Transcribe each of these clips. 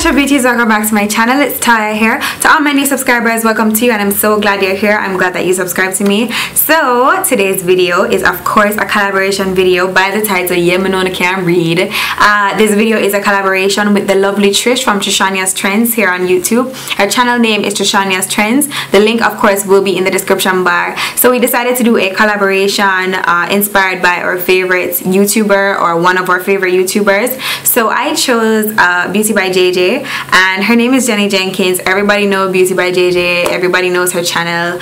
Natural Beauties, welcome back to my channel. It's Taya here. To all my new subscribers, welcome to you, and I'm so glad you're here. I'm glad that you subscribed to me. So today's video is of course a collaboration video by the title Yeah Me Know I Can't Read. This video is a collaboration with the lovely Trish from Trishonnastrends here on YouTube. Her channel name is Trishonnastrends. The link of course will be in the description bar. So we decided to do a collaboration inspired by our favorite YouTuber, or one of our favorite YouTubers. So I chose Beautybyjj, and her name is Jenny Jenkins. Everybody knows Beautybyjj, everybody knows her channel,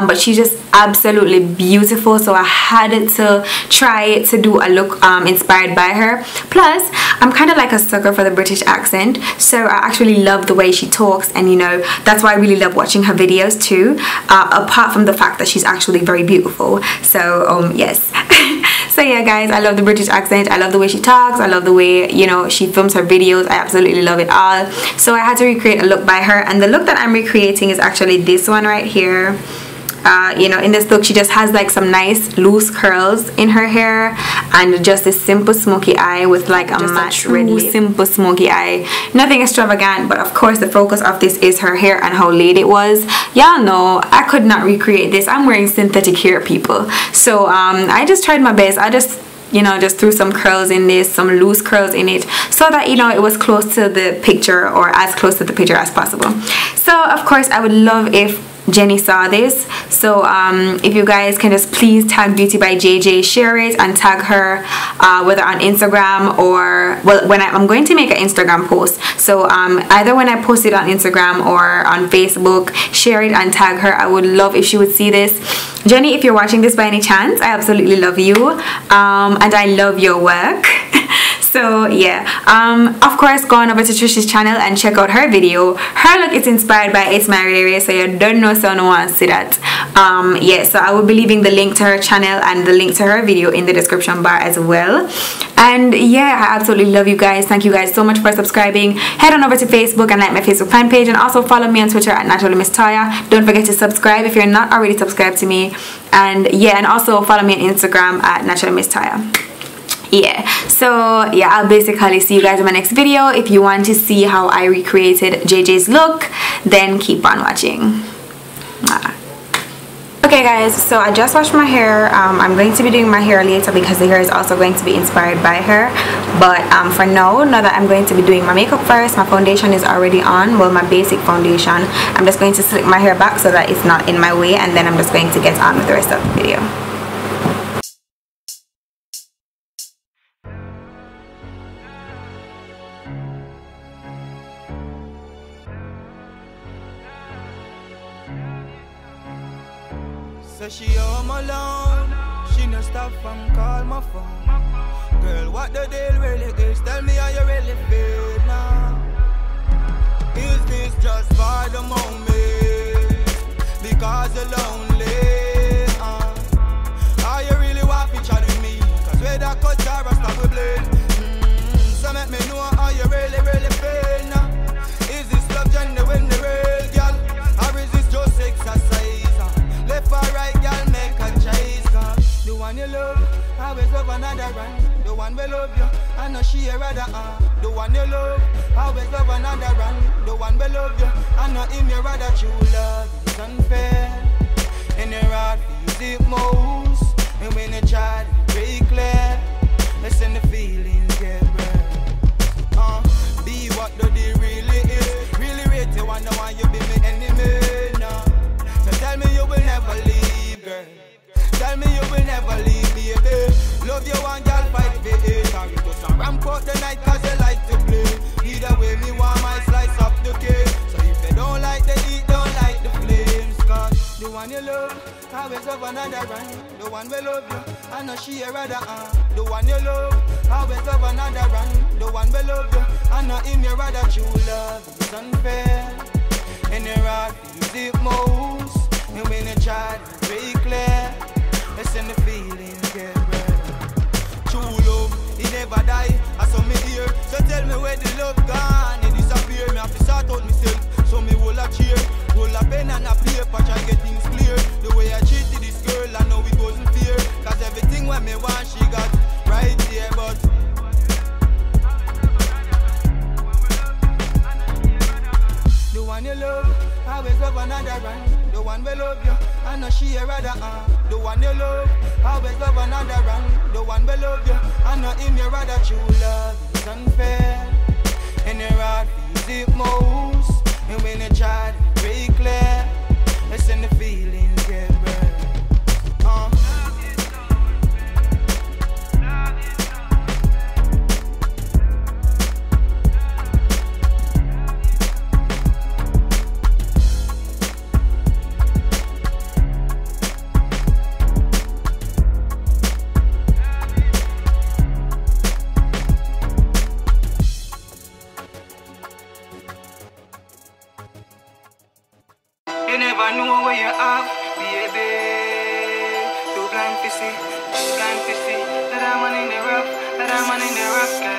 but she's just absolutely beautiful, so I had to try to do a look inspired by her. Plus I'm kind of like a sucker for the British accent, so I actually love the way she talks, and you know, that's why I really love watching her videos too, apart from the fact that she's actually very beautiful. So yes. So yeah guys, I love the British accent, I love the way she talks, I love the way, you know, she films her videos. I absolutely love it all. So I had to recreate a look by her, and the look that I'm recreating is actually this one right here. You know, in this look she just has like some nice loose curls in her hair, and just a simple smoky eye with like a matte red lip. Simple smoky eye, nothing extravagant, but of course the focus of this is her hair and how laid it was. Y'all know I could not recreate this. I'm wearing synthetic hair, people. So I just tried my best. I just, you know, just threw some curls in this, some loose curls in it, so that, you know, it was close to the picture, or as close to the picture as possible. So of course I would love if Jenny saw this. So if you guys can just please tag Beautybyjj, share it and tag her, whether on Instagram or, well, when I'm going to make an Instagram post, so either when I post it on Instagram or on Facebook, share it and tag her. I would love if she would see this. Jenny, if you're watching this by any chance, I absolutely love you, and I love your work. So yeah, of course go on over to Trish's channel and check out her video. Her look is inspired by It's My Riri, so you don't know, so no one see that. Yeah, so I will be leaving the link to her channel and the link to her video in the description bar as well. And yeah, I absolutely love you guys. Thank you guys so much for subscribing. Head on over to Facebook and like my Facebook fan page, and also follow me on Twitter at NaturallyMissTaya. Don't forget to subscribe if you're not already subscribed to me. And yeah, and also follow me on Instagram at NaturallyMissTaya. Yeah, so yeah, I'll basically see you guys in my next video. If you want to see how I recreated JJ's look, then keep on watching. Okay guys, so I just washed my hair. I'm going to be doing my hair later because the hair is also going to be inspired by her. But for now that I'm going to be doing my makeup first, my foundation is already on, well, my basic foundation. I'm just going to slick my hair back so that it's not in my way, and then I'm just going to get on with the rest of the video. So she home alone, she no stop from call my phone. Girl, what the deal really is? Tell me how you really feel now. Is this just for the moment? Because you're lonely, are you really want to chat with me? Cause where that cut your stop with blade. So make me know how you really feel now. Is this love genuine, the real girl? Or is this just exercise? Left or right, girl, make a choice. Cause the one you love, always love another run. The one we love you, I know she a rather the one you love, always love another run. The one we love you, I know him you rather. True love is unfair, and your heart feels it most. And when you try to break clear, listen the feelings get rare. Be what the deal really is. Really rate you, and the one you be my enemy now. So tell me you will never leave, girl. Tell me you will never leave, baby. Love you one girl, fight for it. And you just ramp out the night cause you like to play. Either way me want my slice of the cake. So if you don't like the heat, don't like the flames. Cause the one you love, always love another run. The one we love you, I know she a rather the one you love, always love another run. The one we love you, I know him you rather. True love is unfair, and your heart feels it most. And when you try to break clear, listen the feelings get rare. True love, it never die, I saw me here. So tell me where the love gone, it disappear. Me have to sort out myself, so me hold a cheer, hold a pen and a paper, try get things clear. The way I treated this girl, I know it wasn't fair. Cause everything when me want, she got right there. But want to share rather, the one you love, always love another wrong. The one we love you, and not him you rather true love. It's unfair, and your heart feels it most. And when you try to break clear, listen the feelings get burned. You never know where you are, baby. Too blind to see, too blind to see. That I'm in the rough, that I'm in the rough, girl.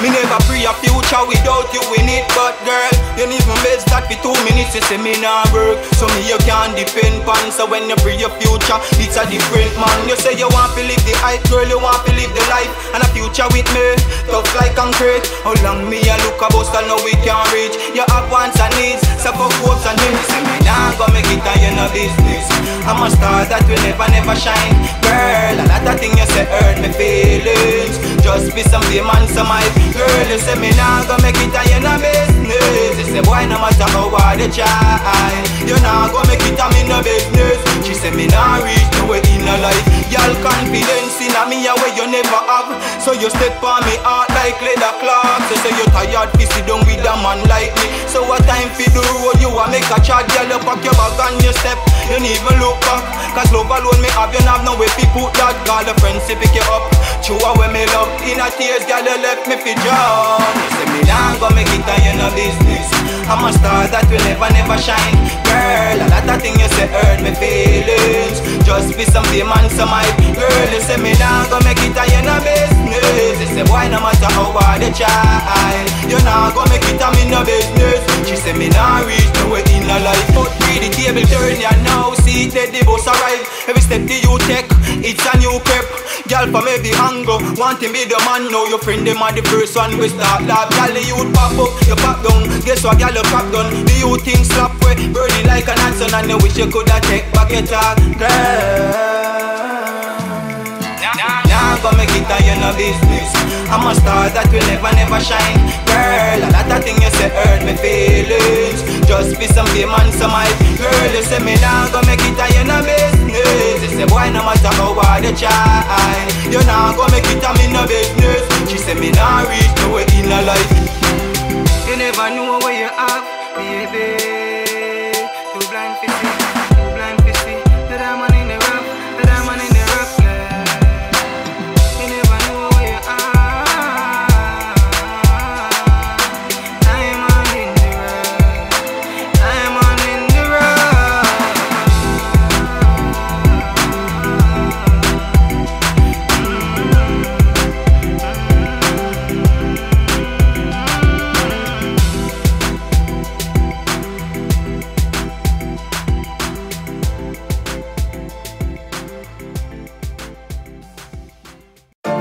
Me never free a future without you in it, but girl, you need my best that for 2 minutes, you say me nah work. So me you can't depend on, so when you free your future, it's a different man. You say you want to live the hype, girl, you want to live the life, and a future with me, tough like concrete. How long me a look about, I know we can't reach. You have wants and needs, so fuck hopes and dreams. You say me nah go make it and you no business. I'm a star that will never shine. Girl, a lot of things you say hurt me feelings. Just be some fame and some hype. Girl, you say me nah go make it and you no business. You say boy, no matter how hard you try, you nah go make it and me no business. She say me nah reach nowhere in a life. Y'all confidence in a me a way you never have. So you step on me heart like leather clogs. You say you tired to sit down with a man like me. So what time for the road you a make a chat. Girl, you pack your bag and you step. You need even look back, cause love alone me have. You have no way to put that. Call the friends to pick you up. True away me love. In a tears, girl, you left me for job. You say me nah go make it and you no business. I'm a star that will never shine. Girl, a lot of things you say hurt me feelings. Just be some fame and some hype. Girl, you say me nah go make it and you no business. You say boy, no matter how hard you try, you nah go make it and me no business. She say me nah reach nowhere in a life. But read the table turn ya now, see that the bus arrive. Every step that you take, it's a new prep. Girl from every angle, want to be the man. Now your friend them are the first one we start laugh. Girl the youth pop up, you pop down. Guess what, girl you pop down. The youth thing slap way, burning like an answer. And you wish you coulda take back your talk, girl. Nah go make it and you no business. I'm a star that will never shine. Girl, a lot of things you say hurt me feelings. Just be some fame and some hype. Girl, you say me nah go make it and you no business. You say boy, no matter how hard you try, you nah go make it and me no business. She say me nah reach nowhere in a life. You never know where you are, baby. Too blind to see, too blind to see. That I'm in the rough, that I'm in the rough, girl. You never know where you are. I'm on in the rough, I'm on in the rough.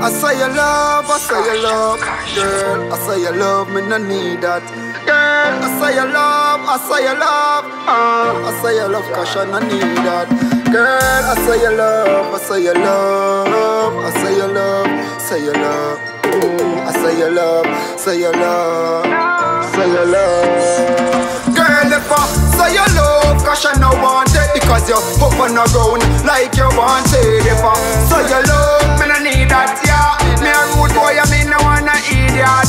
I say you love, girl. I say you love, me no need that. Girl, I say you love, I say you love, cause I no need that. Girl, I say you love, I say you love, I say you love, say you love. I say you love, say you love, say you love. Girl, if I say you love, cause I no want it, because you up on the ground like you want it. If I say you love, me no need that, yeah. Me a rude boy, I mean no one a idiot.